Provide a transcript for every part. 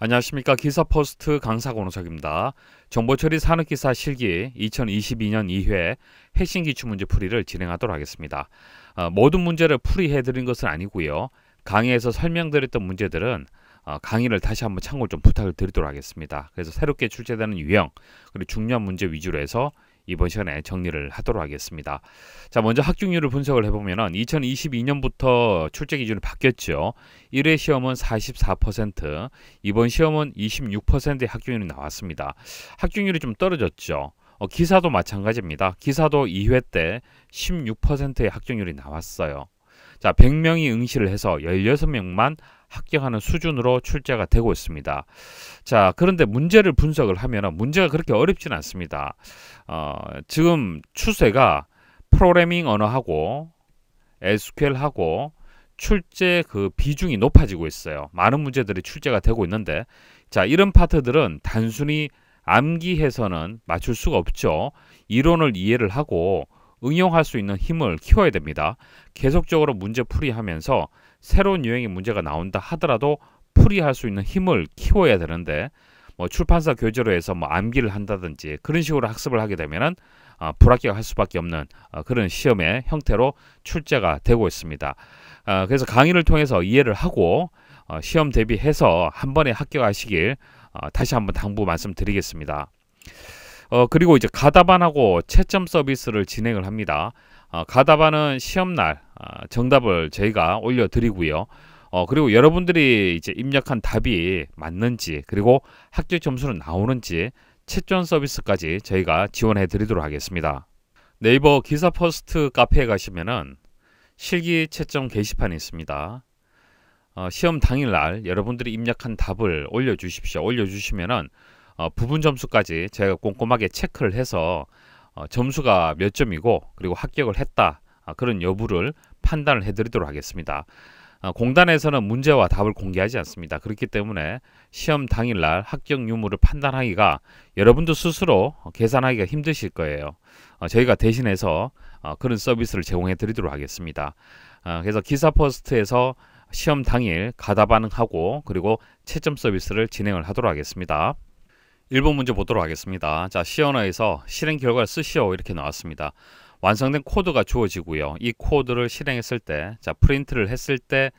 안녕하십니까. 기사포스트 강사 권호석입니다. 정보처리 산업기사 실기 2022년 2회 핵심 기출문제 풀이를 진행하도록 하겠습니다. 모든 문제를 풀이해드린 것은 아니고요. 강의에서 설명드렸던 문제들은 강의를 다시 한번 참고를 좀 부탁을 드리도록 하겠습니다. 그래서 새롭게 출제되는 유형 그리고 중요한 문제 위주로 해서 이번 시간에 정리를 하도록 하겠습니다. 자, 먼저 합격률을 분석을 해보면은 2022년부터 출제 기준이 바뀌었죠. 1회 시험은 44%, 이번 시험은 26%의 합격률이 나왔습니다. 합격률이 좀 떨어졌죠. 기사도 마찬가지입니다. 기사도 2회 때 16%의 합격률이 나왔어요. 자, 100명이 응시를 해서 16명만 합격하는 수준으로 출제가 되고 있습니다. 자, 그런데 문제를 분석을 하면 문제가 그렇게 어렵지는 않습니다. 지금 추세가 프로그래밍 언어하고 SQL하고 출제 그 비중이 높아지고 있어요. 많은 문제들이 출제가 되고 있는데, 자, 이런 파트들은 단순히 암기해서는 맞출 수가 없죠. 이론을 이해를 하고 응용할 수 있는 힘을 키워야 됩니다. 계속적으로 문제 풀이하면서 새로운 유형의 문제가 나온다 하더라도 풀이할 수 있는 힘을 키워야 되는데, 출판사 교재로 해서 암기를 한다든지 그런 식으로 학습을 하게 되면은 불합격할 수밖에 없는 그런 시험의 형태로 출제가 되고 있습니다. 그래서 강의를 통해서 이해를 하고 시험 대비해서 한 번에 합격하시길 다시 한번 당부 말씀드리겠습니다. 그리고 이제 가답안하고 채점 서비스를 진행을 합니다. 가답안은 시험날 정답을 저희가 올려드리고요. 그리고 여러분들이 이제 입력한 답이 맞는지, 그리고 합격 점수는 나오는지 채점 서비스까지 저희가 지원해 드리도록 하겠습니다. 네이버 기사퍼스트 카페에 가시면은 실기 채점 게시판이 있습니다. 시험 당일날 여러분들이 입력한 답을 올려주십시오. 올려주시면은 부분 점수까지 제가 꼼꼼하게 체크를 해서 점수가 몇 점이고 그리고 합격을 했다, 그런 여부를 판단을 해드리도록 하겠습니다. 공단에서는 문제와 답을 공개하지 않습니다. 그렇기 때문에 시험 당일날 합격 유무를 판단하기가 여러분도 스스로 계산하기가 힘드실 거예요. 저희가 대신해서 그런 서비스를 제공해 드리도록 하겠습니다. 그래서 기사퍼스트에서 시험 당일 가답 반응하고 그리고 채점 서비스를 진행을 하도록 하겠습니다. 1번 문제 보도록 하겠습니다. 자, C 언어에서 실행 결과를 쓰시오 이렇게 나왔습니다. 완성된 코드가 주어지고요. 이 코드를 실행했을 때, 자, 프린트를 했을 때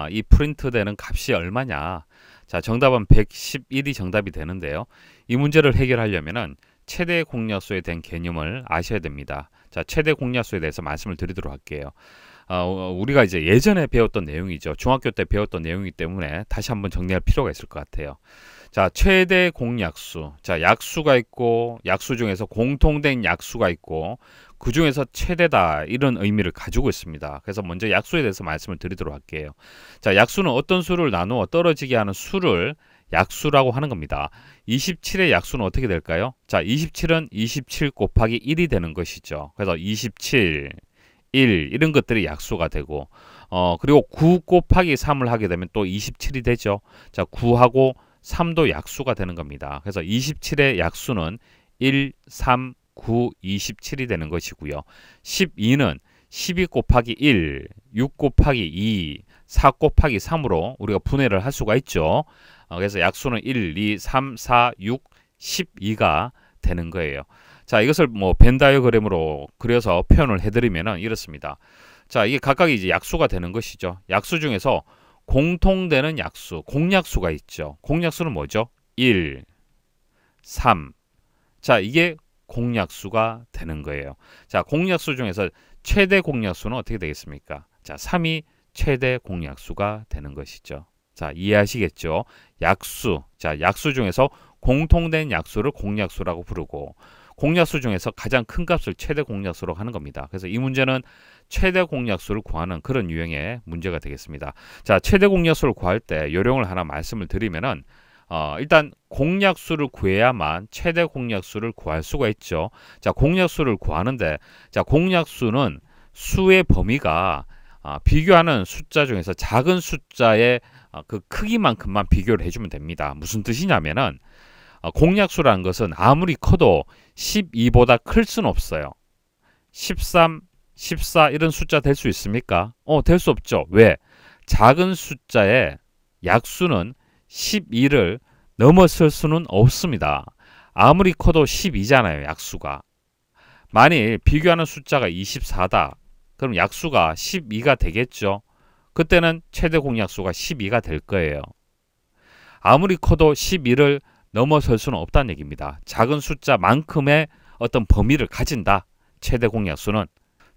이 프린트되는 값이 얼마냐. 자, 정답은 111이 정답이 되는데요. 이 문제를 해결하려면은 최대 공약수에 대한 개념을 아셔야 됩니다. 자, 최대 공약수에 대해서 말씀을 드리도록 할게요. 우리가 이제 예전에 배웠던 내용이죠. 중학교 때 배웠던 내용이기 때문에 다시 한번 정리할 필요가 있을 것 같아요. 자, 최대 공약수. 자, 약수가 있고 약수 중에서 공통된 약수가 있고 그 중에서 최대다, 이런 의미를 가지고 있습니다. 그래서 먼저 약수에 대해서 말씀을 드리도록 할게요. 자, 약수는 어떤 수를 나누어 떨어지게 하는 수를 약수라고 하는 겁니다. 27의 약수는 어떻게 될까요? 자, 27은 27 곱하기 1이 되는 것이죠. 그래서 27, 1 이런 것들이 약수가 되고, 그리고 9 곱하기 3을 하게 되면 또 27이 되죠. 자, 9하고 3도 약수가 되는 겁니다. 그래서 27의 약수는 1, 3, 9, 27이 되는 것이고요. 12는 12 곱하기 1, 6 곱하기 2, 4 곱하기 3으로 우리가 분해를 할 수가 있죠. 그래서 약수는 1, 2, 3, 4, 6, 12가 되는 거예요. 자, 이것을 벤 다이어그램으로 그려서 표현을 해드리면은 이렇습니다. 자, 이게 각각 이제 약수가 되는 것이죠. 약수 중에서 공통되는 약수, 공약수가 있죠. 공약수는 뭐죠? 1, 3. 자, 이게 공약수가 되는 거예요. 자, 공약수 중에서 최대 공약수는 어떻게 되겠습니까? 자, 3이 최대 공약수가 되는 것이죠. 자, 이해하시겠죠? 약수. 자, 약수 중에서 공통된 약수를 공약수라고 부르고, 공약수 중에서 가장 큰 값을 최대 공약수로 하는 겁니다. 그래서 이 문제는 최대 공약수를 구하는 그런 유형의 문제가 되겠습니다. 자, 최대 공약수를 구할 때 요령을 하나 말씀을 드리면은, 일단 공약수를 구해야만 최대 공약수를 구할 수가 있죠. 자, 공약수를 구하는데, 자, 공약수는 수의 범위가 비교하는 숫자 중에서 작은 숫자의 그 크기만큼만 비교를 해주면 됩니다. 무슨 뜻이냐면은, 공약수라는 것은 아무리 커도 12보다 클 수는 없어요. 13, 14 이런 숫자 될 수 있습니까? 될 수 없죠. 왜? 작은 숫자의 약수는 12를 넘어설 수는 없습니다. 아무리 커도 12잖아요. 약수가. 만일 비교하는 숫자가 24다. 그럼 약수가 12가 되겠죠. 그때는 최대 공약수가 12가 될 거예요. 아무리 커도 12를 넘어설 수는 없다는 얘기입니다. 작은 숫자만큼의 어떤 범위를 가진다. 최대 공약수는.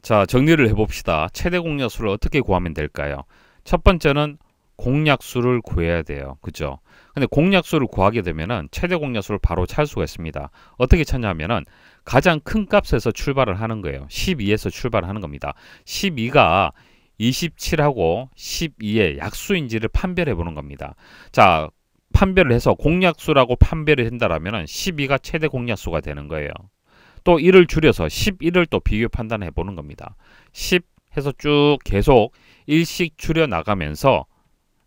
자, 정리를 해봅시다. 최대 공약수를 어떻게 구하면 될까요? 첫 번째는 공약수를 구해야 돼요. 그죠? 근데 공약수를 구하게 되면은 최대 공약수를 바로 찾을 수가 있습니다. 어떻게 찾냐면은 가장 큰 값에서 출발을 하는 거예요. 12에서 출발을 하는 겁니다. 12가 27하고 12의 약수인지를 판별해 보는 겁니다. 자, 판별을 해서 공약수라고 판별을 한다라면 12가 최대 공약수가 되는 거예요. 또 1을 줄여서 11을 또 비교 판단해 보는 겁니다. 10 해서 쭉 계속 1씩 줄여 나가면서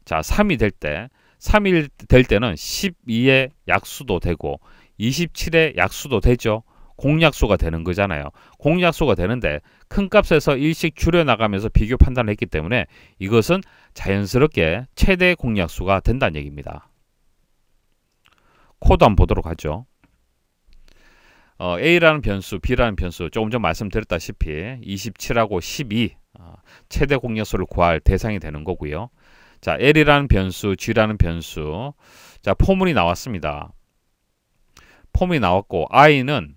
자, 3이 될 때, 3이 될 때는 12의 약수도 되고 27의 약수도 되죠. 공약수가 되는 거잖아요. 공약수가 되는데 큰 값에서 1씩 줄여나가면서 비교 판단을 했기 때문에 이것은 자연스럽게 최대 공약수가 된다는 얘기입니다. 코드 한번 보도록 하죠. A라는 변수, B라는 변수 조금 전 말씀드렸다시피 27하고 12 최대 공약수를 구할 대상이 되는 거고요. 자, L이라는 변수, G라는 변수. 자, 포문이 나왔습니다. 포문이 나왔고 I는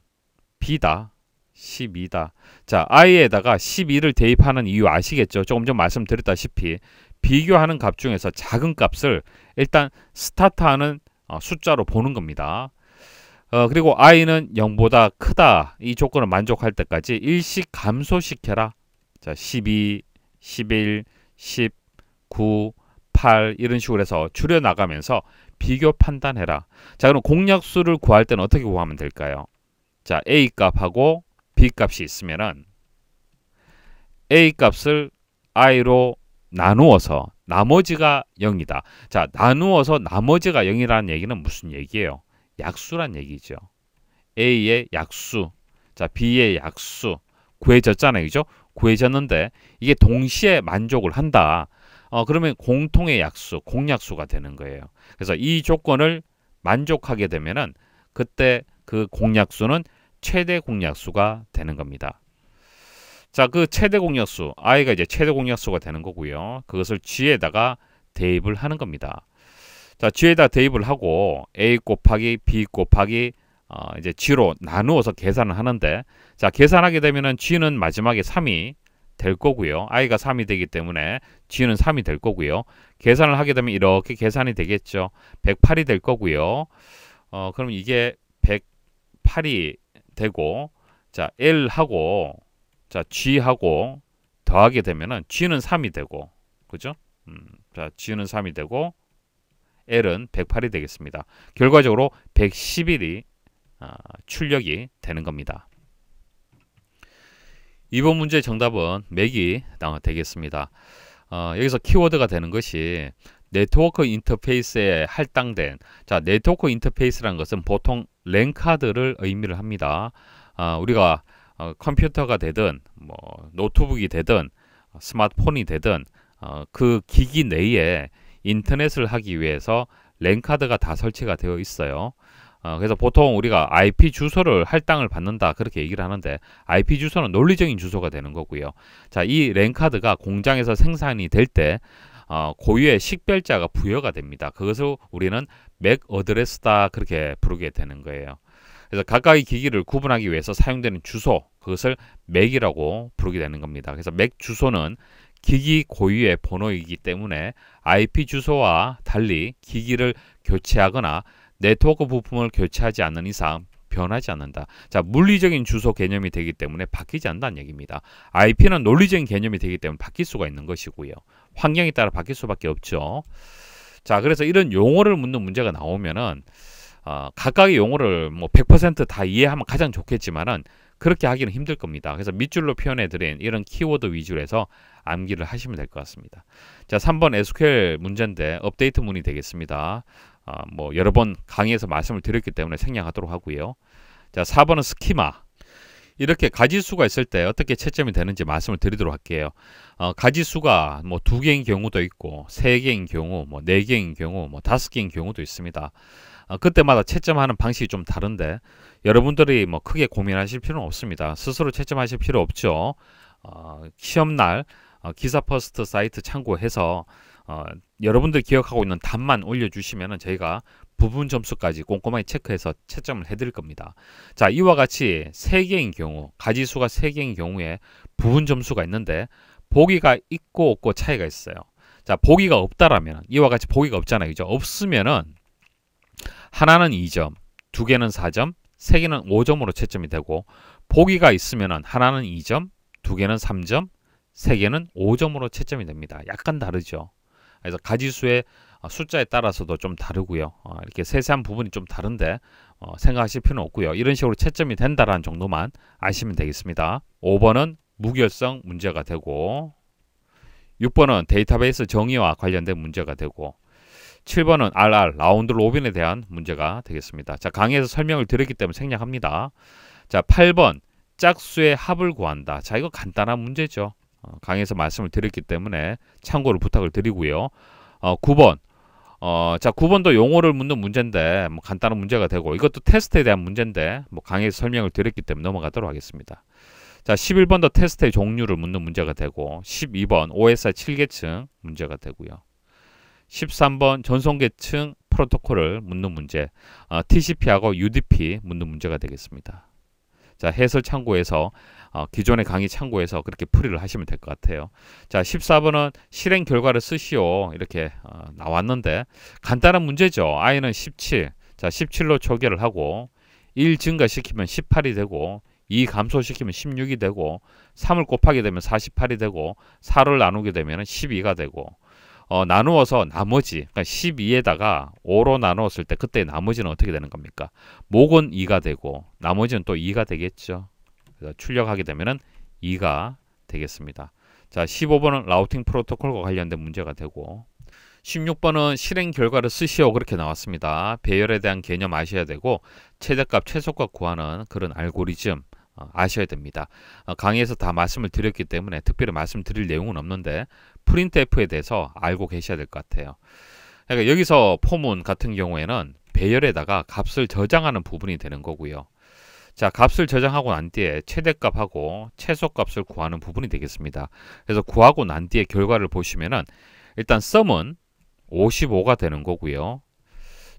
B다. 12다. 자, I에다가 12를 대입하는 이유 아시겠죠? 조금 전 말씀드렸다시피 비교하는 값 중에서 작은 값을 일단 스타트하는 숫자로 보는 겁니다. 그리고 I는 0보다 크다. 이 조건을 만족할 때까지 일씩 감소시켜라. 자, 12, 11, 10, 9, 8 이런 식으로 해서 줄여나가면서 비교 판단해라. 자, 그럼 공약수를 구할 때는 어떻게 구하면 될까요? 자, A 값하고 B 값이 있으면은 A 값을 I로 나누어서 나머지가 0이다. 자, 나누어서 나머지가 0이라는 얘기는 무슨 얘기예요? 약수란 얘기죠. A의 약수, 자, B의 약수 구해졌잖아요. 그죠? 구해졌는데 이게 동시에 만족을 한다. 그러면 공통의 약수, 공약수가 되는 거예요. 그래서 이 조건을 만족하게 되면은 그때 그 공약수는 최대 공약수가 되는 겁니다. 자, 그 최대 공약수, I가 이제 최대 공약수가 되는 거고요. 그것을 G에다가 대입을 하는 겁니다. 자, G에다 대입을 하고 A 곱하기 B 곱하기 이제 G로 나누어서 계산을 하는데, 자, 계산하게 되면은 G는 마지막에 3이 될 거고요. I가 3이 되기 때문에 G는 3이 될 거고요. 계산을 하게 되면 이렇게 계산이 되겠죠. 108이 될 거고요. 그럼 이게 108이 되고, 자, L하고 자, G하고 더하게 되면은 G는 3이 되고, 그죠? 자, G는 3이 되고 L은 108이 되겠습니다. 결과적으로 111이 출력이 되는 겁니다. 이번 문제의 정답은 맥이 되겠습니다. 여기서 키워드가 되는 것이 네트워크 인터페이스에 할당된, 자, 네트워크 인터페이스라는 것은 보통 랜카드를 의미를 합니다. 우리가 컴퓨터가 되든 뭐 노트북이 되든 스마트폰이 되든 그 기기 내에 인터넷을 하기 위해서 랜카드가 다 설치가 되어 있어요. 그래서 보통 우리가 IP 주소를 할당을 받는다 그렇게 얘기를 하는데, IP 주소는 논리적인 주소가 되는 거고요. 자, 이 랜카드가 공장에서 생산이 될 때 고유의 식별자가 부여가 됩니다. 그것을 우리는 맥 어드레스다 그렇게 부르게 되는 거예요. 그래서 각각의 기기를 구분하기 위해서 사용되는 주소, 그것을 맥이라고 부르게 되는 겁니다. 그래서 맥 주소는 기기 고유의 번호이기 때문에 IP 주소와 달리 기기를 교체하거나 네트워크 부품을 교체하지 않는 이상 변하지 않는다. 자, 물리적인 주소 개념이 되기 때문에 바뀌지 않는다는 얘기입니다. IP는 논리적인 개념이 되기 때문에 바뀔 수가 있는 것이고요. 환경에 따라 바뀔 수밖에 없죠. 자, 그래서 이런 용어를 묻는 문제가 나오면은 각각의 용어를 뭐 100% 다 이해하면 가장 좋겠지만은 그렇게 하기는 힘들 겁니다. 그래서 밑줄로 표현해 드린 이런 키워드 위주로 해서 암기를 하시면 될 것 같습니다. 자, 3번 SQL 문제인데 업데이트 문이 되겠습니다. 뭐 여러 번 강의에서 말씀을 드렸기 때문에 생략하도록 하고요. 자, 4번은 스키마. 이렇게 가지수가 있을 때 어떻게 채점이 되는지 말씀을 드리도록 할게요. 가지수가 뭐 2개인 경우도 있고 3개인 경우, 뭐 4개인 경우, 뭐 5개인 경우도 있습니다. 그때마다 채점하는 방식이 좀 다른데 여러분들이 뭐 크게 고민하실 필요는 없습니다. 스스로 채점하실 필요 없죠. 시험날 기사퍼스트 사이트 참고해서 여러분들 기억하고 있는 답만 올려주시면 저희가 부분 점수까지 꼼꼼하게 체크해서 채점을 해드릴 겁니다. 자, 이와 같이 3개인 경우, 가지수가 3개인 경우에 부분 점수가 있는데 보기가 있고 없고 차이가 있어요. 자, 보기가 없다라면 이와 같이 보기가 없잖아요. 그죠? 없으면은 하나는 2점, 2개는 4점, 3개는 5점으로 채점이 되고 보기가 있으면은 하나는 2점, 2개는 3점, 3개는 5점으로 채점이 됩니다. 약간 다르죠. 그래서 가지수의 숫자에 따라서도 좀 다르고요. 이렇게 세세한 부분이 좀 다른데 생각하실 필요는 없고요. 이런 식으로 채점이 된다라는 정도만 아시면 되겠습니다. 5번은 무결성 문제가 되고 6번은 데이터베이스 정의와 관련된 문제가 되고 7번은 RR 라운드 로빈에 대한 문제가 되겠습니다. 자, 강의에서 설명을 드렸기 때문에 생략합니다. 자, 8번 짝수의 합을 구한다. 자, 이거 간단한 문제죠. 강의에서 말씀을 드렸기 때문에 참고를 부탁을 드리고요. 9번 자, 9번도 용어를 묻는 문제인데 뭐 간단한 문제가 되고 이것도 테스트에 대한 문제인데 뭐 강의에서 설명을 드렸기 때문에 넘어가도록 하겠습니다. 자, 11번도 테스트의 종류를 묻는 문제가 되고 12번 OSI 7계층 문제가 되고요. 13번 전송계층 프로토콜을 묻는 문제, TCP하고 UDP 묻는 문제가 되겠습니다. 자, 해설 참고해서 기존의 강의 참고해서 그렇게 풀이를 하시면 될 것 같아요. 자, 14번은 실행 결과를 쓰시오 이렇게 나왔는데 간단한 문제죠. i는 17, 자 17로 초기화를 하고 1 증가시키면 18이 되고 2 감소시키면 16이 되고 3을 곱하게 되면 48이 되고 4를 나누게 되면 12가 되고 나누어서 나머지 그러니까 12에다가 5로 나누었을 때 그때 나머지는 어떻게 되는 겁니까? 목은 2가 되고 나머지는 또 2가 되겠죠. 그래서 출력하게 되면은 2가 되겠습니다. 자, 15번은 라우팅 프로토콜과 관련된 문제가 되고 16번은 실행 결과를 쓰시오 그렇게 나왔습니다. 배열에 대한 개념 아셔야 되고 최대값 최소값 구하는 그런 알고리즘 아셔야 됩니다. 강의에서 다 말씀을 드렸기 때문에 특별히 말씀드릴 내용은 없는데 프린트F에 대해서 알고 계셔야 될 것 같아요. 그러니까 여기서 포문 같은 경우에는 배열에다가 값을 저장하는 부분이 되는 거고요. 자, 값을 저장하고 난 뒤에 최대값하고 최소값을 구하는 부분이 되겠습니다. 그래서 구하고 난 뒤에 결과를 보시면은 일단 sum은 55가 되는 거고요.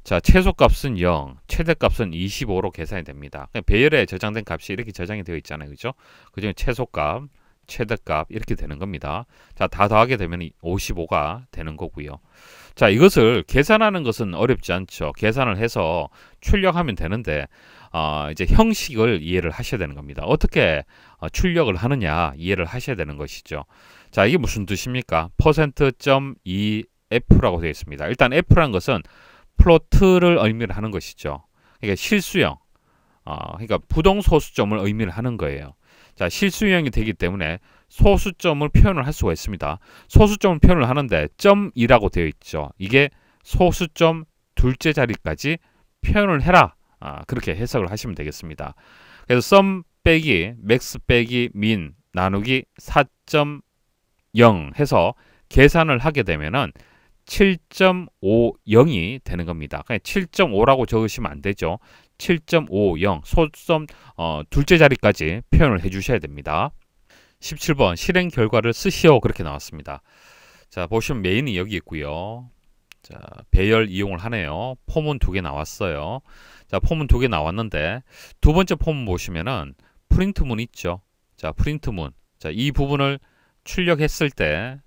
자, 최소값은 0, 최대값은 25로 계산이 됩니다. 배열에 저장된 값이 이렇게 저장이 되어 있잖아요. 그죠? 그중에 최소값, 최대값 이렇게 되는 겁니다. 자, 다 더하게 되면 55가 되는 거고요. 자, 이것을 계산하는 것은 어렵지 않죠. 계산을 해서 출력하면 되는데 이제 형식을 이해를 하셔야 되는 겁니다. 어떻게 출력을 하느냐 이해를 하셔야 되는 것이죠. 자, 이게 무슨 뜻입니까? %.2f라고 되어 있습니다. 일단 f라는 것은 플로트를 의미를 하는 것이죠. 그러니까 실수형, 그러니까 부동소수점을 의미를 하는 거예요. 자, 실수형이 되기 때문에 소수점을 표현을 할 수가 있습니다. 소수점을 표현을 하는데 .2라고 되어 있죠. 이게 소수점 둘째 자리까지 표현을 해라. 그렇게 해석을 하시면 되겠습니다. 그래서 sum 빼기 max 빼기 min 나누기 4.0 해서 계산을 하게 되면은 7.50이 되는 겁니다. 그냥 7.5라고 적으시면 안 되죠. 7.50 소수점 둘째 자리까지 표현을 해 주셔야 됩니다. 17번 실행 결과를 쓰시오 그렇게 나왔습니다. 자, 보시면 메인이 여기 있고요. 자, 배열 이용을 하네요. 폼은 2개 나왔어요. 자, 폼은 2개 나왔는데 두 번째 폼 보시면은 프린트문 있죠. 자, 프린트문. 자, 이 부분을 출력했을 때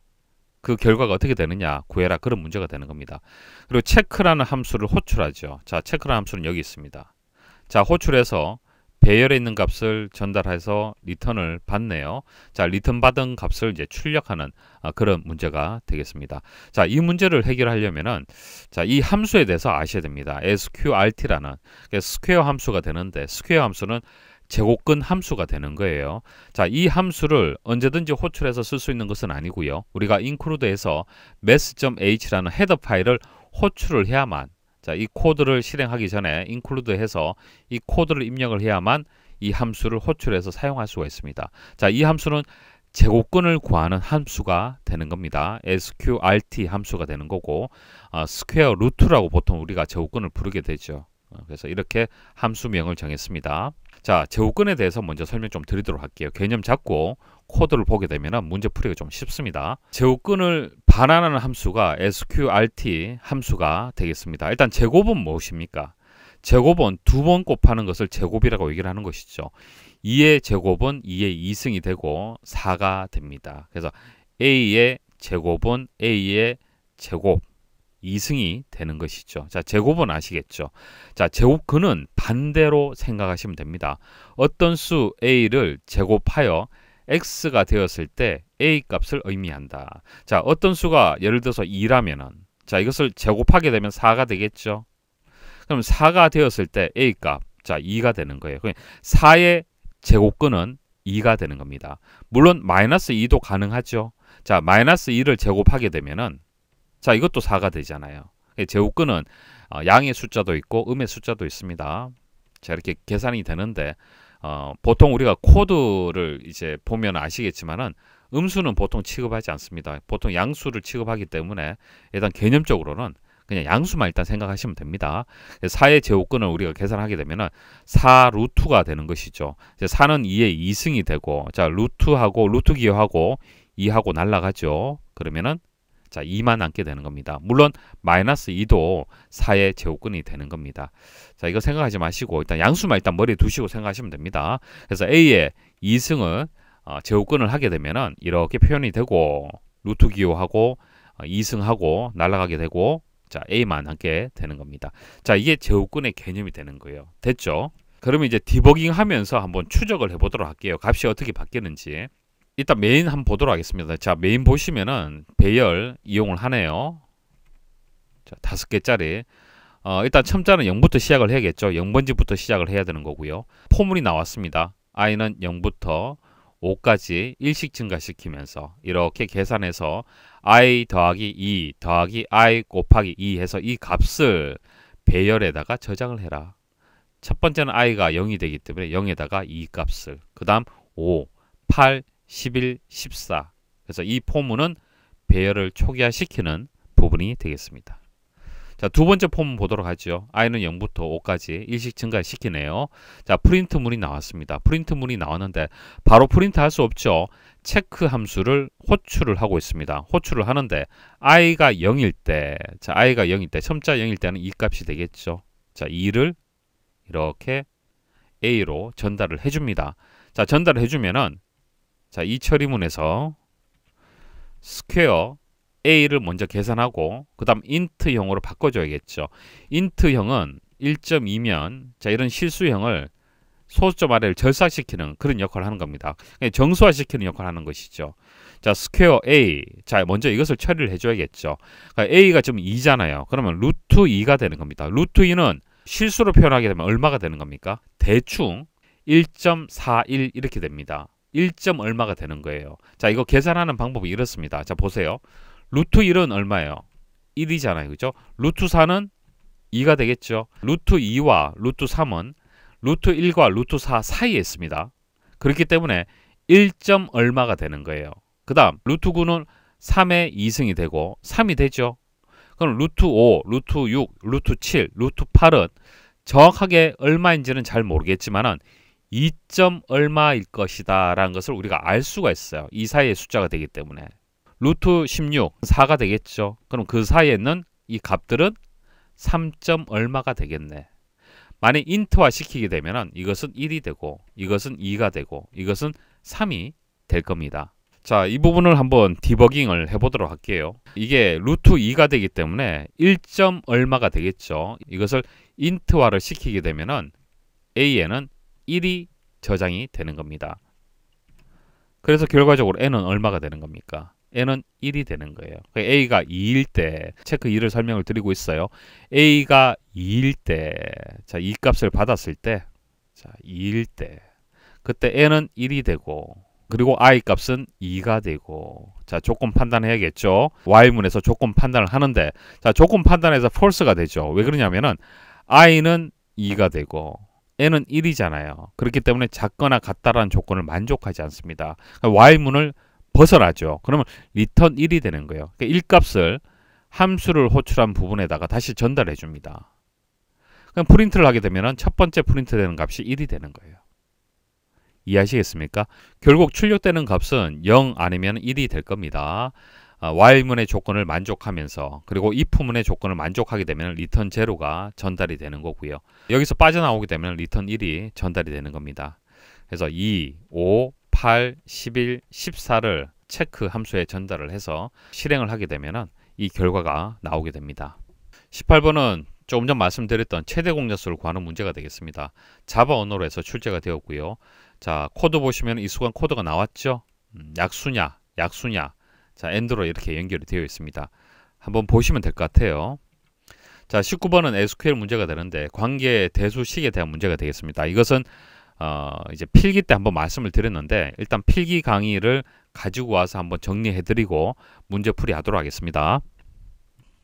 그 결과가 어떻게 되느냐 구해라 그런 문제가 되는 겁니다. 그리고 체크라는 함수를 호출하죠. 자, 체크라는 함수는 여기 있습니다. 자, 호출해서 배열에 있는 값을 전달해서 리턴을 받네요. 자, 리턴 받은 값을 이제 출력하는 그런 문제가 되겠습니다. 자, 이 문제를 해결하려면은 자, 이 함수에 대해서 아셔야 됩니다. sqrt라는 스퀘어 함수가 되는데 스퀘어 함수는 제곱근 함수가 되는 거예요. 자, 이 함수를 언제든지 호출해서 쓸 수 있는 것은 아니고요. 우리가 include에서 math.h라는 헤더 파일을 호출을 해야만 자, 이 코드를 실행하기 전에 include해서 이 코드를 입력을 해야만 이 함수를 호출해서 사용할 수가 있습니다. 자, 이 함수는 제곱근을 구하는 함수가 되는 겁니다. sqrt 함수가 되는 거고 스퀘어 루트라고 보통 우리가 제곱근을 부르게 되죠. 그래서 이렇게 함수명을 정했습니다. 자, 제곱근에 대해서 먼저 설명 좀 드리도록 할게요. 개념 잡고 코드를 보게 되면 문제 풀이가 좀 쉽습니다. 제곱근을 반환하는 함수가 sqrt 함수가 되겠습니다. 일단 제곱은 무엇입니까? 제곱은 두 번 곱하는 것을 제곱이라고 얘기를 하는 것이죠. 2의 제곱은 2의 2승이 되고 4가 됩니다. 그래서 a의 제곱은 a의 제곱 2승이 되는 것이죠. 자, 제곱은 아시겠죠? 자, 제곱근은 반대로 생각하시면 됩니다. 어떤 수 a를 제곱하여 x가 되었을 때 a 값을 의미한다. 자, 어떤 수가 예를 들어서 2라면은 자, 이것을 제곱하게 되면 4가 되겠죠. 그럼 4가 되었을 때 a 값, 자, 2가 되는 거예요. 4의 제곱근은 2가 되는 겁니다. 물론 마이너스 2도 가능하죠. 자, 마이너스 2를 제곱하게 되면은 자, 이것도 4가 되잖아요. 제곱근은 양의 숫자도 있고 음의 숫자도 있습니다. 자, 이렇게 계산이 되는데 보통 우리가 코드를 이제 보면 아시겠지만은 음수는 보통 취급하지 않습니다. 보통 양수를 취급하기 때문에 일단 개념적으로는 그냥 양수만 일단 생각하시면 됩니다. 4의 제곱근을 우리가 계산하게 되면은 4 루트가 되는 것이죠. 4는 2의 2승이 되고 자, 루트하고 루트 기호하고 2하고 날라가죠. 그러면은 자, 2만 남게 되는 겁니다. 물론 마이너스 2도 4의 제곱근이 되는 겁니다. 자, 이거 생각하지 마시고 일단 양수만 일단 머리에 두시고 생각하시면 됩니다. 그래서 a의 2승을 제곱근을 하게 되면은 이렇게 표현이 되고 루트 기호하고 2승하고 날아가게 되고 자, a만 남게 되는 겁니다. 자, 이게 제곱근의 개념이 되는 거예요. 됐죠? 그러면 이제 디버깅 하면서 한번 추적을 해보도록 할게요. 값이 어떻게 바뀌는지. 일단 메인 한번 보도록 하겠습니다. 자, 메인 보시면은 배열 이용을 하네요. 자, 5개짜리. 일단 첨자는 0부터 시작을 해야겠죠. 0번지부터 시작을 해야 되는 거고요. 포물이 나왔습니다. i는 0부터 5까지 일씩 증가시키면서 이렇게 계산해서 i 더하기 2 더하기 i 곱하기 2 해서 이 값을 배열에다가 저장을 해라. 첫 번째는 i가 0이 되기 때문에 0에다가 이 값을 그 다음 5, 8, 11, 14 그래서 이 포문은 배열을 초기화시키는 부분이 되겠습니다. 자, 두 번째 포문 보도록 하죠. i는 0부터 5까지 일씩 증가시키네요. 자, 프린트 문이 나왔습니다. 프린트 문이 나왔는데 바로 프린트 할 수 없죠. 체크 함수를 호출을 하고 있습니다. 호출을 하는데 i가 0일 때, 자, i가 0일 때, 첨자 0일 때는 이 값이 되겠죠. 자, 2를 이렇게 a로 전달을 해줍니다. 자, 전달을 해주면은 자, 이 처리문에서 스퀘어 a를 먼저 계산하고 그 다음 int형으로 바꿔줘야겠죠. int형은 1.2면 자, 이런 실수형을 소수점 아래를 절삭시키는 그런 역할을 하는 겁니다. 정수화시키는 역할을 하는 것이죠. 자, 스퀘어 a. 자, 먼저 이것을 처리를 해줘야겠죠. 그러니까 a가 지금 2잖아요. 그러면 루트 2가 되는 겁니다. 루트 2는 실수로 표현하게 되면 얼마가 되는 겁니까? 대충 1.41 이렇게 됩니다. 1. 얼마가 되는 거예요. 자, 이거 계산하는 방법이 이렇습니다. 자, 보세요. 루트 1은 얼마예요? 1이잖아요. 그죠? 루트 4는 2가 되겠죠. 루트 2와 루트 3은 루트 1과 루트 4 사이에 있습니다. 그렇기 때문에 1. 얼마가 되는 거예요. 그 다음 루트 9는 3의 2승이 되고 3이 되죠. 그럼 루트 5, 루트 6, 루트 7, 루트 8은 정확하게 얼마인지는 잘 모르겠지만은 2. 얼마일 것이다 라는 것을 우리가 알 수가 있어요. 이 사이의 숫자가 되기 때문에. 루트 16, 4가 되겠죠. 그럼 그 사이에 있는 이 값들은 3. 얼마가 되겠네. 만약 인트화 시키게 되면 이것은 1이 되고 이것은 2가 되고 이것은 3이 될 겁니다. 자, 이 부분을 한번 디버깅을 해보도록 할게요. 이게 루트 2가 되기 때문에 1. 얼마가 되겠죠. 이것을 인트화를 시키게 되면 a에는 1이 저장이 되는 겁니다. 그래서 결과적으로 n은 얼마가 되는 겁니까? n은 1이 되는 거예요. a가 2일 때 체크 2를 설명을 드리고 있어요. a가 2일 때, 자, 이 값을 받았을 때, 자, 2일 때, 그때 n은 1이 되고, 그리고 i 값은 2가 되고, 자, 조건 판단해야겠죠. while문에서 조건 판단을 하는데, 자, 조건 판단해서 false가 되죠. 왜 그러냐면은 i는 2가 되고, n은 1이잖아요. 그렇기 때문에 작거나 같다라는 조건을 만족하지 않습니다. 그러니까 while문을 벗어나죠. 그러면 return 1이 되는 거예요. 그러니까 1값을 함수를 호출한 부분에다가 다시 전달해 줍니다. 그럼 프린트를 하게 되면 첫 번째 프린트되는 값이 1이 되는 거예요. 이해하시겠습니까? 결국 출력되는 값은 0 아니면 1이 될 겁니다. while문의 조건을 만족하면서 그리고 if문의 조건을 만족하게 되면 return 0가 전달이 되는 거고요. 여기서 빠져나오게 되면 return 1이 전달이 되는 겁니다. 그래서 2, 5, 8, 11, 14를 체크 함수에 전달을 해서 실행을 하게 되면 이 결과가 나오게 됩니다. 18번은 조금 전 말씀드렸던 최대 공약수를 구하는 문제가 되겠습니다. 자바 언어로 해서 출제가 되었고요. 자, 코드 보시면 익숙한 코드가 나왔죠? 약수냐, 약수냐. 자, AND로 이렇게 연결이 되어 있습니다. 한번 보시면 될 것 같아요. 자, 19번은 SQL 문제가 되는데 관계 대수식에 대한 문제가 되겠습니다. 이것은 이제 필기 때 한번 말씀을 드렸는데 일단 필기 강의를 가지고 와서 한번 정리해드리고 문제풀이 하도록 하겠습니다.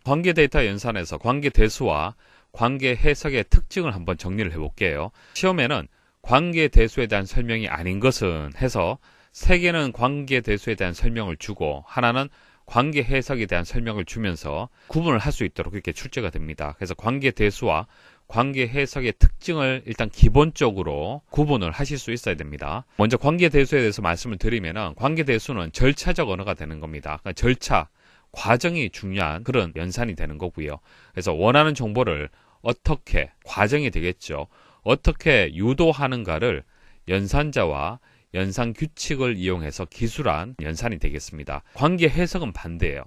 관계 데이터 연산에서 관계 대수와 관계 해석의 특징을 한번 정리를 해볼게요. 시험에는 관계 대수에 대한 설명이 아닌 것은 해서 3개는 관계 대수에 대한 설명을 주고 하나는 관계 해석에 대한 설명을 주면서 구분을 할 수 있도록 이렇게 출제가 됩니다. 그래서 관계 대수와 관계 해석의 특징을 일단 기본적으로 구분을 하실 수 있어야 됩니다. 먼저 관계 대수에 대해서 말씀을 드리면 관계 대수는 절차적 언어가 되는 겁니다. 그러니까 절차, 과정이 중요한 그런 연산이 되는 거고요. 그래서 원하는 정보를 어떻게, 과정이 되겠죠. 어떻게 유도하는가를 연산자와 연산 규칙을 이용해서 기술한 연산이 되겠습니다. 관계 해석은 반대예요.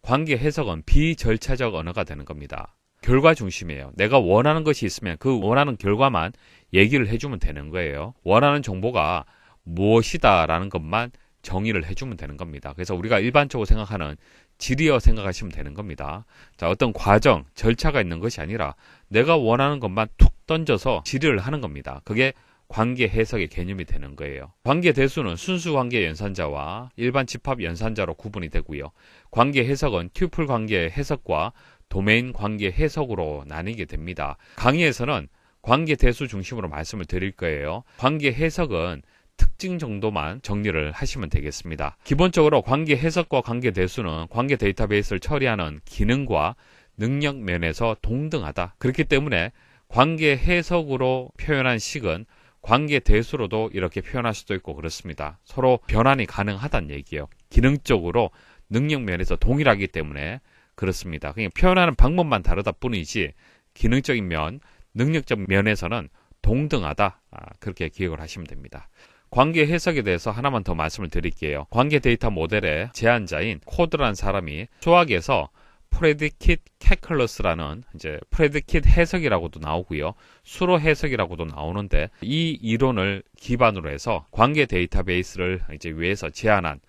관계 해석은 비절차적 언어가 되는 겁니다. 결과 중심이에요. 내가 원하는 것이 있으면 그 원하는 결과만 얘기를 해주면 되는 거예요. 원하는 정보가 무엇이다 라는 것만 정의를 해주면 되는 겁니다. 그래서 우리가 일반적으로 생각하는 질이어 생각하시면 되는 겁니다. 자, 어떤 과정, 절차가 있는 것이 아니라 내가 원하는 것만 툭 던져서 질의를 하는 겁니다. 그게 관계 해석의 개념이 되는 거예요. 관계 대수는 순수 관계 연산자와 일반 집합 연산자로 구분이 되고요. 관계 해석은 튜플 관계 해석과 도메인 관계 해석으로 나뉘게 됩니다. 강의에서는 관계 대수 중심으로 말씀을 드릴 거예요. 관계 해석은 특징 정도만 정리를 하시면 되겠습니다. 기본적으로 관계 해석과 관계 대수는 관계 데이터베이스를 처리하는 기능과 능력 면에서 동등하다. 그렇기 때문에 관계 해석으로 표현한 식은 관계 대수로도 이렇게 표현할 수도 있고 그렇습니다. 서로 변환이 가능하다는 얘기예요. 기능적으로 능력 면에서 동일하기 때문에 그렇습니다. 그냥 표현하는 방법만 다르다 뿐이지 기능적인 면, 능력적 면에서는 동등하다. 그렇게 기억을 하시면 됩니다. 관계 해석에 대해서 하나만 더 말씀을 드릴게요. 관계 데이터 모델의 제안자인 코드라는 사람이 수학에서 프레디킷 캐컬러스라는 이제 프레디킷 해석이라고도 나오고요. 수로 해석이라고도 나오는데 이 이론을 기반으로 해서 관계 데이터베이스를 이제 위해서 제안한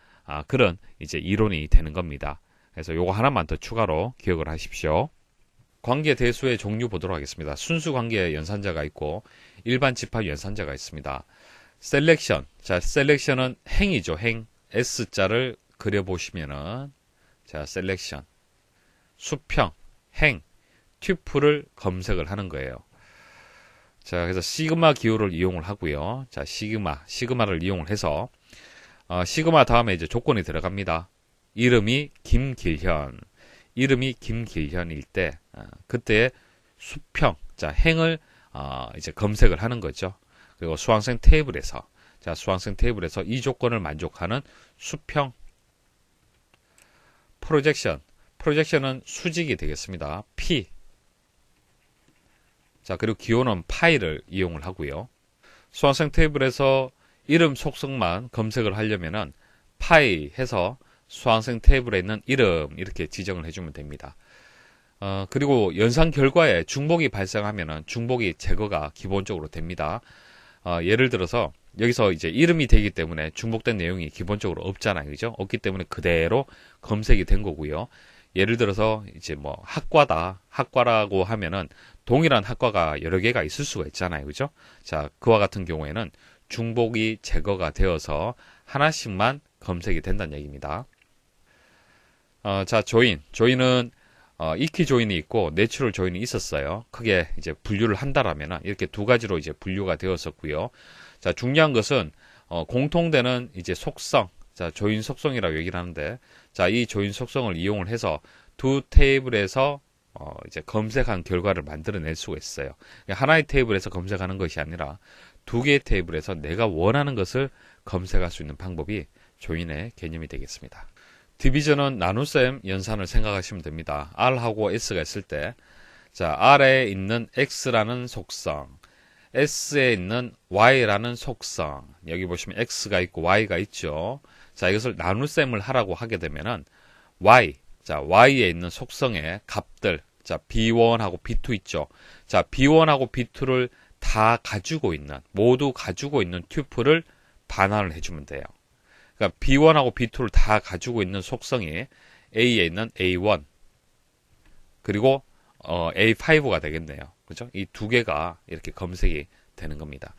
그런 이제 이론이 되는 겁니다. 그래서 요거 하나만 더 추가로 기억을 하십시오. 관계 대수의 종류 보도록 하겠습니다. 순수 관계 연산자가 있고 일반 집합 연산자가 있습니다. 셀렉션. 자, 셀렉션은 행이죠. 행. S자를 그려보시면은 자, 셀렉션. 수평, 행, 튜플을 검색을 하는 거예요. 자, 그래서 시그마 기호를 이용을 하고요. 자, 시그마를 이용을 해서 시그마 다음에 이제 조건이 들어갑니다. 이름이 김길현일 때 그때 수평, 자, 행을 이제 검색을 하는 거죠. 그리고 수강생 테이블에서 이 조건을 만족하는 수평, 프로젝션은 수직이 되겠습니다. P. 자, 그리고 기호는 파이를 이용을 하고요. 수강생 테이블에서 이름 속성만 검색을 하려면은 파이 해서 수강생 테이블에 있는 이름 이렇게 지정을 해주면 됩니다. 그리고 연산 결과에 중복이 발생하면은 중복이 제거가 기본적으로 됩니다. 예를 들어서 여기서 이제 이름이 되기 때문에 중복된 내용이 기본적으로 없잖아요. 그죠? 없기 때문에 그대로 검색이 된 거고요. 예를 들어서 이제 뭐 학과라고 하면은 동일한 학과가 여러 개가 있을 수가 있잖아요. 그죠? 자, 그와 같은 경우에는 중복이 제거가 되어서 하나씩만 검색이 된다는 얘기입니다. 자, 조인은 이키 조인이 있고 내추럴 조인이 있었어요. 크게 이제 분류를 한다라면 이렇게 두 가지로 이제 분류가 되었었고요. 자, 중요한 것은 공통되는 이제 속성, 자, 조인 속성이라고 얘기를 하는데, 자, 이 조인 속성을 이용을 해서 두 테이블에서 이제 검색한 결과를 만들어낼 수가 있어요. 하나의 테이블에서 검색하는 것이 아니라 두 개의 테이블에서 내가 원하는 것을 검색할 수 있는 방법이 조인의 개념이 되겠습니다. 디비전은 나눗셈 연산을 생각하시면 됩니다. R하고 S가 있을 때, 자, R에 있는 X라는 속성, S에 있는 Y라는 속성, 여기 보시면 X가 있고 Y가 있죠. 자, 이것을 나눗셈을 하라고 하게 되면은 Y, 자, Y에 있는 속성의 값들, 자, B1하고 B2 있죠. 자, B1하고 B2를 다 가지고 있는, 모두 가지고 있는 튜플을 반환을 해주면 돼요. 그러니까 B1하고 B2를 다 가지고 있는 속성이 A에 있는 A1 그리고 A5가 되겠네요. 그죠? 이 두 개가 이렇게 검색이 되는 겁니다.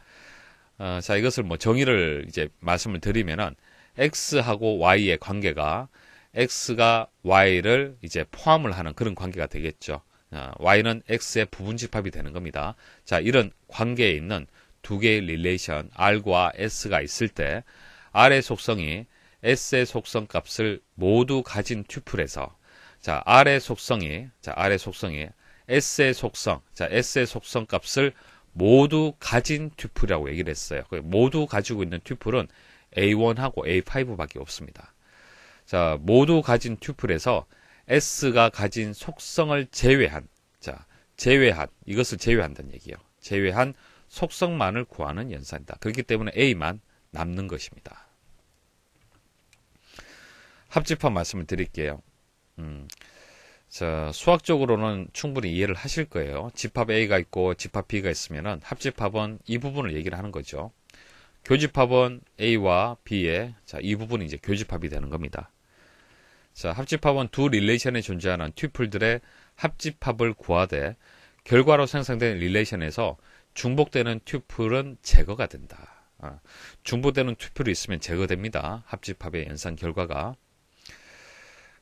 자, 이것을 뭐 정의를 이제 말씀을 드리면은 X하고 Y의 관계가 X가 Y를 이제 포함을 하는 그런 관계가 되겠죠. Y는 X의 부분 집합이 되는 겁니다. 자, 이런 관계에 있는 두 개의 릴레이션 R과 S가 있을 때 R의 속성이 S의 속성 값을 모두 가진 튜플에서, 자, R의 속성이 S의 속성, 자, S의 속성 값을 모두 가진 튜플이라고 얘기를 했어요. 모두 가지고 있는 튜플은 A1하고 A5밖에 없습니다. 자, 모두 가진 튜플에서 S가 가진 속성을 제외한, 자, 이것을 제외한다는 얘기예요. 제외한 속성만을 구하는 연산이다. 그렇기 때문에 A만 남는 것입니다. 합집합 말씀을 드릴게요. 자, 수학적으로는 충분히 이해를 하실 거예요. 집합 A가 있고 집합 B가 있으면은 합집합은 이 부분을 얘기를 하는 거죠. 교집합은 A와 B의, 자, 이 부분이 이제 교집합이 되는 겁니다. 자, 합집합은 두 릴레이션에 존재하는 튜플들의 합집합을 구하되 결과로 생성된 릴레이션에서 중복되는 튜플은 제거가 된다. 중복되는 튜플이 있으면 제거됩니다. 합집합의 연산 결과가.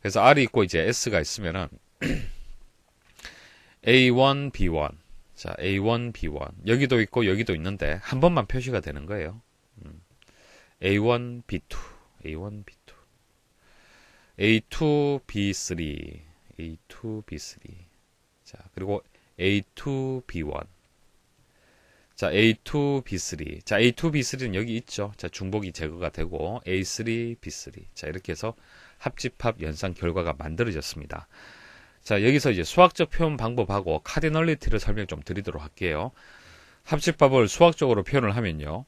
그래서 R이 있고 이제 S가 있으면은 A1, B1. 자, A1, B1. 여기도 있고 여기도 있는데 한 번만 표시가 되는 거예요. A1, B2. A1, B2. A2, B3. A2, B3. 자, 그리고 A2, B1. 자, A2, B3. 자, A2, B3는 여기 있죠. 자, 중복이 제거가 되고 A3, B3. 자, 이렇게 해서 합집합 연산 결과가 만들어졌습니다. 자, 여기서 이제 수학적 표현 방법하고 카디널리티를 설명 좀 드리도록 할게요. 합집합을 수학적으로 표현을 하면요.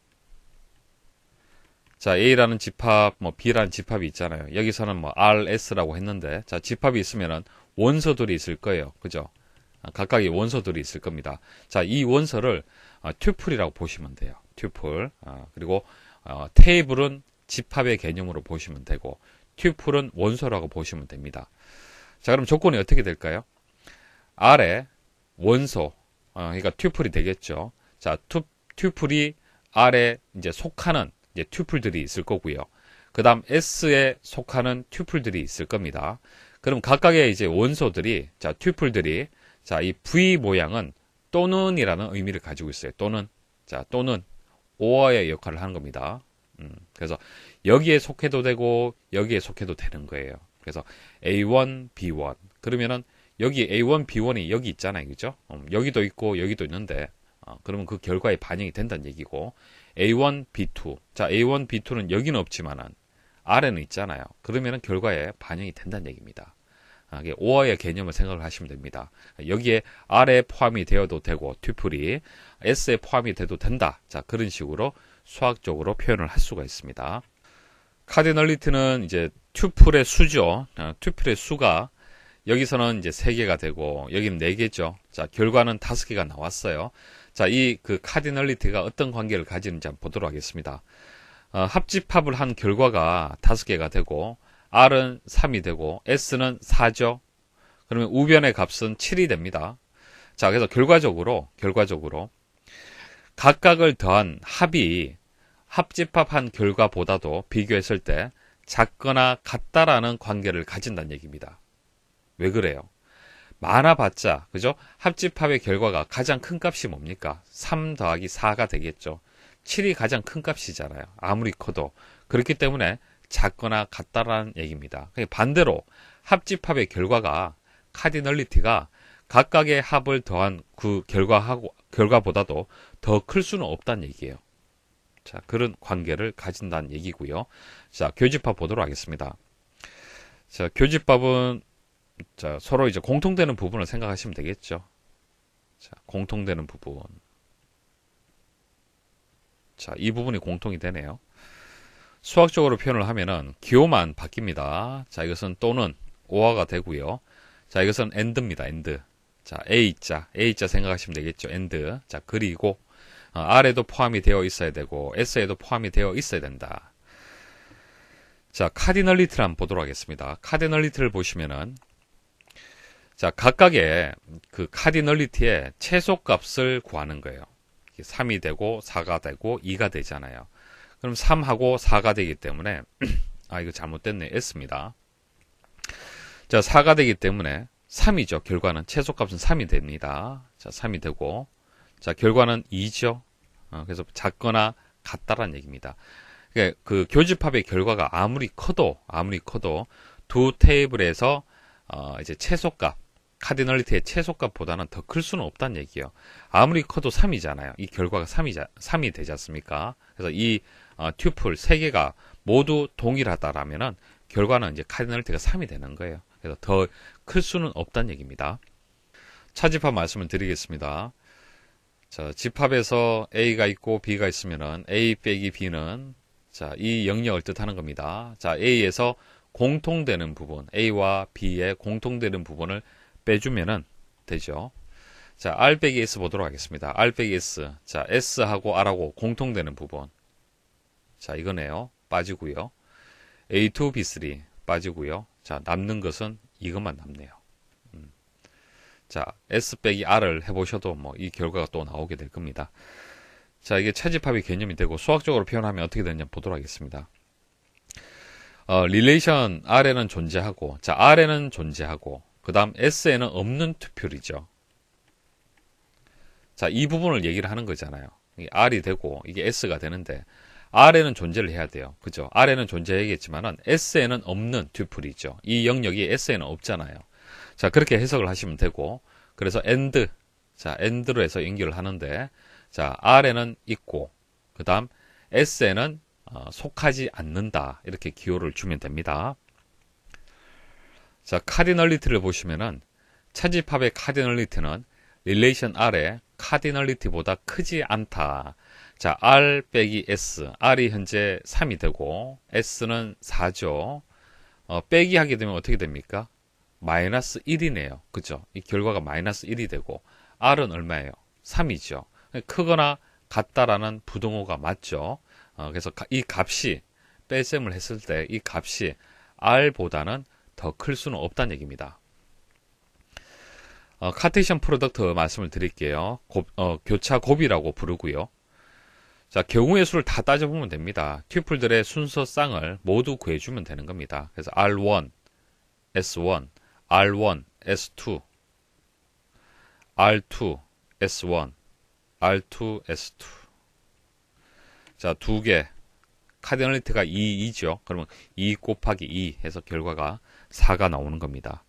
자, A라는 집합, 뭐 B라는 집합이 있잖아요. 여기서는 뭐 R, S라고 했는데, 자, 집합이 있으면은 원소들이 있을 거예요. 그죠? 각각의 원소들이 있을 겁니다. 자, 이 원소를 튜플이라고 보시면 돼요. 튜플. 그리고 테이블은 집합의 개념으로 보시면 되고 튜플은 원소라고 보시면 됩니다. 자, 그럼 조건이 어떻게 될까요? R의 원소, 그러니까 튜플이 되겠죠. 자, 튜플이 R에 이제 속하는 이제 튜플들이 있을 거고요. 그 다음 S에 속하는 튜플들이 있을 겁니다. 그럼 각각의 이제 원소들이, 자, 튜플들이, 자, 이 V 모양은 또는이라는 의미를 가지고 있어요. 또는, 자, 또는 or의 역할을 하는 겁니다. 그래서 여기에 속해도 되고 여기에 속해도 되는 거예요. 그래서 A1, B1. 그러면은 여기 A1, B1이 여기 있잖아요. 그죠? 여기도 있고 여기도 있는데 그러면 그 결과에 반영이 된다는 얘기고 A1, B2. 자, A1, B2는 여기는 없지만은 R에는 있잖아요. 그러면은 결과에 반영이 된다는 얘기입니다. 이게 or의 개념을 생각을 하시면 됩니다. 여기에 R에 포함이 되어도 되고 튜플이 S에 포함이 돼도 된다. 자, 그런 식으로 수학적으로 표현을 할 수가 있습니다. 카디널리티는 이제 튜플의 수죠. 튜플의 수가 여기서는 이제 3개가 되고 여기는 4개죠. 자, 결과는 5개가 나왔어요. 자, 이 그 카디널리티가 어떤 관계를 가지는지 한번 보도록 하겠습니다. 합집합을 한 결과가 5개가 되고 R은 3이 되고 S는 4죠. 그러면 우변의 값은 7이 됩니다. 자, 그래서 결과적으로 각각을 더한 합이 합집합한 결과보다도 비교했을 때 작거나 같다라는 관계를 가진다는 얘기입니다. 왜 그래요? 많아봤자, 그죠? 합집합의 결과가 가장 큰 값이 뭡니까? 3 더하기 4가 되겠죠. 7이 가장 큰 값이잖아요. 아무리 커도. 그렇기 때문에 작거나 같다라는 얘기입니다. 반대로 합집합의 결과가 카디널리티가 각각의 합을 더한 그 결과보다도 더 클 수는 없다는 얘기예요. 자, 그런 관계를 가진다는 얘기고요. 자, 교집합 보도록 하겠습니다. 자, 교집합은 자, 서로 이제 공통되는 부분을 생각하시면 되겠죠. 자, 공통되는 부분. 자, 이 부분이 공통이 되네요. 수학적으로 표현을 하면은 기호만 바뀝니다. 자, 이것은 또는 오화가 되고요. 자, 이것은 and입니다. and. 자, A자 생각하시면 되겠죠. and. 자, 그리고 R에도 포함이 되어 있어야 되고 S에도 포함이 되어 있어야 된다. 자, 카디널리티를 한번 보도록 하겠습니다. 카디널리티를 보시면은 자, 각각의 그 카디널리티의 최소값을 구하는 거예요. 3이 되고 4가 되고 2가 되잖아요. 그럼 3하고 4가 되기 때문에 이거 잘못됐네. S입니다. 자, 4가 되기 때문에 3이죠. 결과는 최소값은 3이 됩니다. 자, 3이 되고 자, 결과는 2죠. 그래서 작거나 같다라는 얘기입니다. 그러니까 그 교집합의 결과가 아무리 커도 두 테이블에서 이제 최소값 카디널리티의 최소값보다는 더 클 수는 없다는 얘기예요. 아무리 커도 3이잖아요. 이 결과가 3이 되지 않습니까? 그래서 이 튜플 3개가 모두 동일하다라면은 결과는 이제 카디널리티가 3이 되는 거예요. 그래서 더 클 수는 없다는 얘기입니다. 차집합 말씀을 드리겠습니다. 자, 집합에서 A가 있고 B가 있으면은 A 빼기 B는 자, 이 영역을 뜻하는 겁니다. 자, A에서 공통되는 부분, A와 B의 공통되는 부분을 빼주면은 되죠. 자, R 빼기 S 보도록 하겠습니다. R 빼기 S. 자, S하고 R하고 공통되는 부분. 자, 이거네요. 빠지고요. A2, B3 빠지고요. 자, 남는 것은 이것만 남네요. 자, S 빼기 R을 해보셔도 뭐 이 결과가 또 나오게 될 겁니다. 자, 이게 차집합의 개념이 되고 수학적으로 표현하면 어떻게 되느냐 보도록 하겠습니다. 릴레이션 R에는 존재하고, 자, R에는 존재하고, 그 다음 S에는 없는 투표이죠. 자, 이 부분을 얘기를 하는 거잖아요. 이게 R이 되고, 이게 S가 되는데, R에는 존재를 해야 돼요. 그죠? R에는 존재해야겠지만은, S에는 없는 튜플이죠. 이 영역이 S에는 없잖아요. 자, 그렇게 해석을 하시면 되고, 그래서 and, 자, and로 해서 연결을 하는데, 자, R에는 있고, 그 다음 S에는 속하지 않는다. 이렇게 기호를 주면 됩니다. 자, 카디널리티를 보시면은 차집합의 카디널리티는 릴레이션 R의 카디널리티보다 크지 않다. 자, R 빼기 S. R이 현재 3이 되고 S는 4죠. 빼기 하게 되면 어떻게 됩니까? 마이너스 1이네요. 그죠? 이 결과가 마이너스 1이 되고 R은 얼마예요? 3이죠. 크거나 같다라는 부등호가 맞죠. 그래서 이 값이 빼셈을 했을 때 이 값이 R보다는 더 클 수는 없다는 얘기입니다. 카테시언 프로덕트 말씀을 드릴게요. 교차 곱이라고 부르고요. 자, 경우의 수를 다 따져보면 됩니다. 튜플들의 순서 쌍을 모두 구해주면 되는 겁니다. 그래서 R1, S1, R1, S2, R2, S1, R2, S2. 자, 두 개. 카디널리티가 2죠. 그러면 2 곱하기 2 해서 결과가 4가 나오는 겁니다.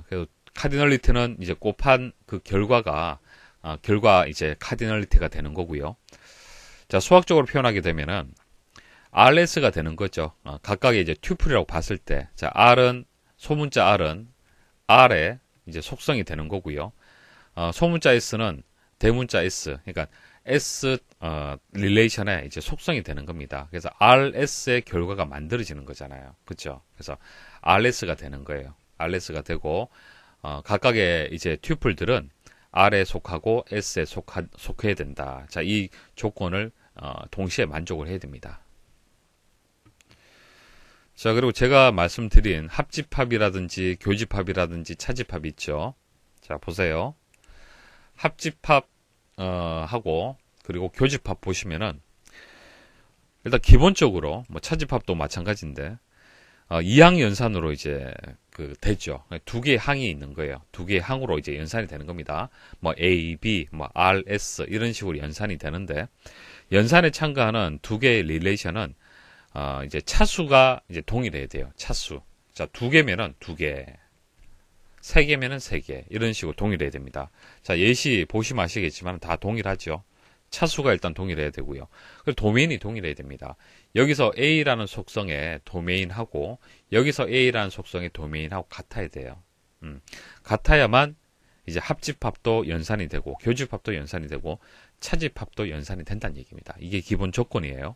그래서 카디널리티는 이제 곱한 그 결과가 결과 이제 카디널리티가 되는 거고요. 자, 수학적으로 표현하게 되면은 RS가 되는 거죠. 각각의 이제 튜플이라고 봤을 때, 자, R은 소문자 R은 R의 이제 속성이 되는 거고요. 소문자 S는 대문자 S, 그러니까 S 릴레이션의 이제 속성이 되는 겁니다. 그래서 RS의 결과가 만들어지는 거잖아요. 그렇죠? 그래서 RS가 되는 거예요. RS가 되고 각각의 이제 튜플들은 R에 속하고 S에 속해야 된다. 자, 이 조건을 동시에 만족을 해야 됩니다. 자, 그리고 제가 말씀드린 합집합이라든지 교집합이라든지 차집합이 있죠. 자, 보세요. 합집합 하고 그리고 교집합 보시면은 일단 기본적으로 뭐 차집합도 마찬가지인데 이항연산으로 이제 되죠. 두 개의 항이 있는 거예요. 두 개의 항으로 이제 연산이 되는 겁니다. 뭐 A, B, 뭐 R, S 이런 식으로 연산이 되는데 연산에 참가하는 두 개의 릴레이션은 이제 차수가 이제 동일해야 돼요. 차수. 자, 두 개면은 두 개, 세 개면은 세 개 이런 식으로 동일해야 됩니다. 자, 예시 보시면 아시겠지만 다 동일하죠. 차수가 일단 동일해야 되고요. 그리고 도메인이 동일해야 됩니다. 여기서 A라는 속성의 도메인하고 여기서 A라는 속성의 도메인하고 같아야 돼요. 같아야만 이제 합집합도 연산이 되고 교집합도 연산이 되고 차집합도 연산이 된다는 얘기입니다. 이게 기본 조건이에요.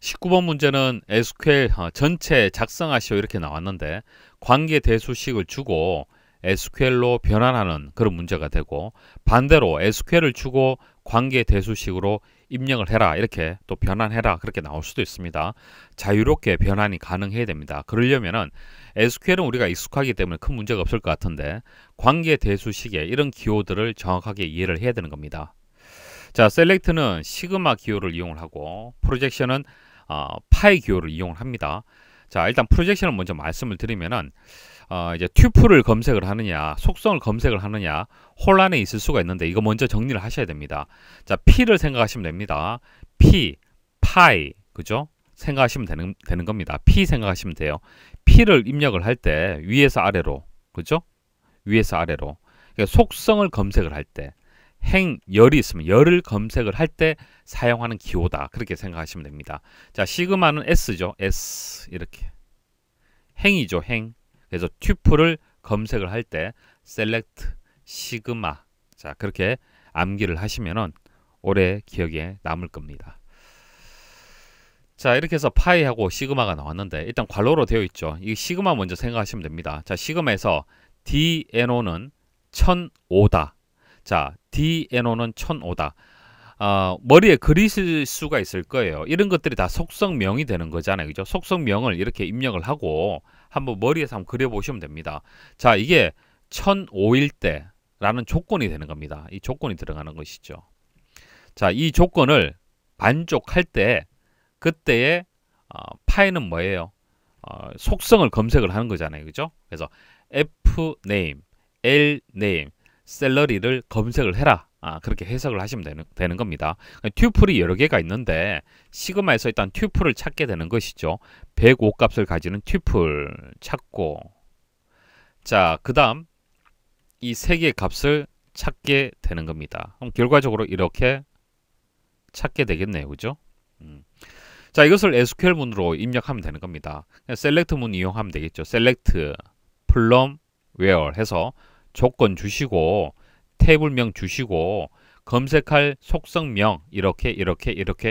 19번 문제는 SQL 전체 작성하시오 이렇게 나왔는데 관계 대수식을 주고 SQL로 변환하는 그런 문제가 되고 반대로 SQL을 주고 관계 대수식으로 입력을 해라 이렇게 또 변환해라 그렇게 나올 수도 있습니다. 자유롭게 변환이 가능해야 됩니다. 그러려면은 SQL은 우리가 익숙하기 때문에 큰 문제가 없을 것 같은데 관계 대수식의 이런 기호들을 정확하게 이해를 해야 되는 겁니다. 자, 셀렉트는 시그마 기호를 이용을 하고 프로젝션은 파이 기호를 이용을 합니다. 자, 일단 프로젝션을 먼저 말씀을 드리면은 이제 튜플을 검색을 하느냐, 속성을 검색을 하느냐 혼란에 있을 수가 있는데 이거 먼저 정리를 하셔야 됩니다. 자, P를 생각하시면 됩니다. P, 파이, 그죠? 생각하시면 되는 겁니다. P 생각하시면 돼요. P를 입력을 할 때 위에서 아래로, 그죠? 위에서 아래로. 그러니까 속성을 검색을 할 때, 열이 있으면 열을 검색을 할 때 사용하는 기호다. 그렇게 생각하시면 됩니다. 자, 시그마는 S죠. S 이렇게. 행이죠. 행. 그래서 튜플을 검색을 할 때 select 시그마. 자, 그렇게 암기를 하시면은 오래 기억에 남을 겁니다. 자, 이렇게 해서 파이하고 시그마가 나왔는데 일단 괄호로 되어 있죠. 이 시그마 먼저 생각하시면 됩니다. 자, 시그마에서 DNO는 1005다. 자, DNO는 1005다. 머리에 그리실 수가 있을 거예요. 이런 것들이 다 속성명이 되는 거잖아요. 그죠? 속성명을 이렇게 입력을 하고 한번 머리에서 한번 그려보시면 됩니다. 자, 이게 1005일 때라는 조건이 되는 겁니다. 이 조건이 들어가는 것이죠. 자, 이 조건을 만족할 때 그때의 파이는 뭐예요? 속성을 검색을 하는 거잖아요. 그죠? 그래서 Fname, Lname, 셀러리를 검색을 해라. 그렇게 해석을 하시면 되는 겁니다. 튜플이 여러 개가 있는데 시그마에서 일단 튜플을 찾게 되는 것이죠. 105 값을 가지는 튜플 찾고 자, 그 다음 이 세 개의 값을 찾게 되는 겁니다. 그럼 결과적으로 이렇게 찾게 되겠네요. 그죠? 자, 이것을 SQL 문으로 입력하면 되는 겁니다. select 문 이용하면 되겠죠. select from where 해서 조건 주시고 테이블명 주시고 검색할 속성명 이렇게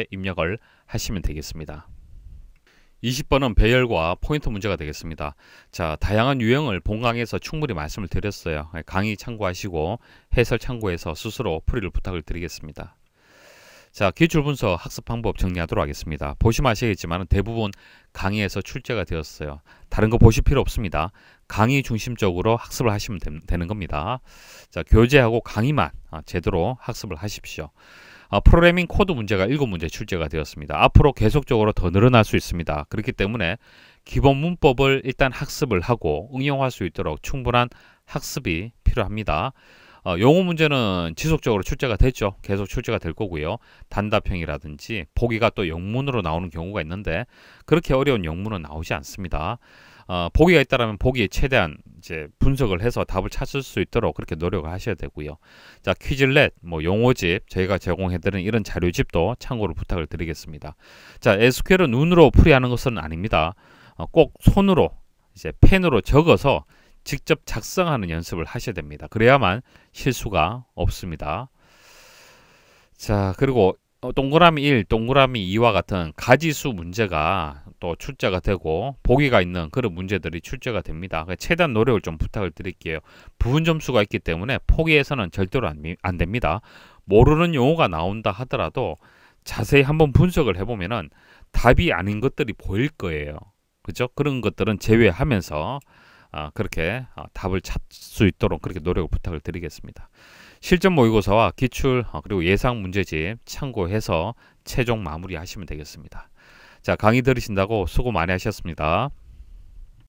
입력을 하시면 되겠습니다. 20번은 배열과 포인트 문제가 되겠습니다. 자, 다양한 유형을 본강에서 충분히 말씀을 드렸어요. 강의 참고하시고 해설 참고해서 스스로 풀이를 부탁을 드리겠습니다. 자, 기출분석 학습 방법 정리하도록 하겠습니다. 보시면 아시겠지만 대부분 강의에서 출제가 되었어요. 다른 거 보실 필요 없습니다. 강의 중심적으로 학습을 하시면 되는 겁니다. 자, 교재하고 강의만 제대로 학습을 하십시오. 프로그래밍 코드 문제가 7문제 출제가 되었습니다. 앞으로 계속적으로 더 늘어날 수 있습니다. 그렇기 때문에 기본 문법을 일단 학습을 하고 응용할 수 있도록 충분한 학습이 필요합니다. 용어 문제는 지속적으로 출제가 됐죠. 계속 출제가 될 거고요. 단답형이라든지 보기가 또 영문으로 나오는 경우가 있는데 그렇게 어려운 영문은 나오지 않습니다. 보기가 있다라면 보기에 최대한 이제 분석을 해서 답을 찾을 수 있도록 그렇게 노력을 하셔야 되고요. 자, 퀴즐렛, 용어집 저희가 제공해드리는 이런 자료집도 참고를 부탁을 드리겠습니다. 자, SQL은 눈으로 풀이하는 것은 아닙니다. 꼭 손으로 이제 펜으로 적어서 직접 작성하는 연습을 하셔야 됩니다. 그래야만 실수가 없습니다. 자, 그리고 동그라미 1, 동그라미 2와 같은 가지수 문제가 또 출제가 되고 보기가 있는 그런 문제들이 출제가 됩니다. 최대한 노력을 좀 부탁을 드릴게요. 부분 점수가 있기 때문에 포기해서는 절대로 안 됩니다. 모르는 용어가 나온다 하더라도 자세히 한번 분석을 해보면은 답이 아닌 것들이 보일 거예요. 그죠? 그런 것들은 제외하면서 그렇게 답을 찾을 수 있도록 그렇게 노력을 부탁을 드리겠습니다. 실전 모의고사와 기출 그리고 예상 문제집 참고해서 최종 마무리하시면 되겠습니다. 자, 강의 들으신다고 수고 많이 하셨습니다.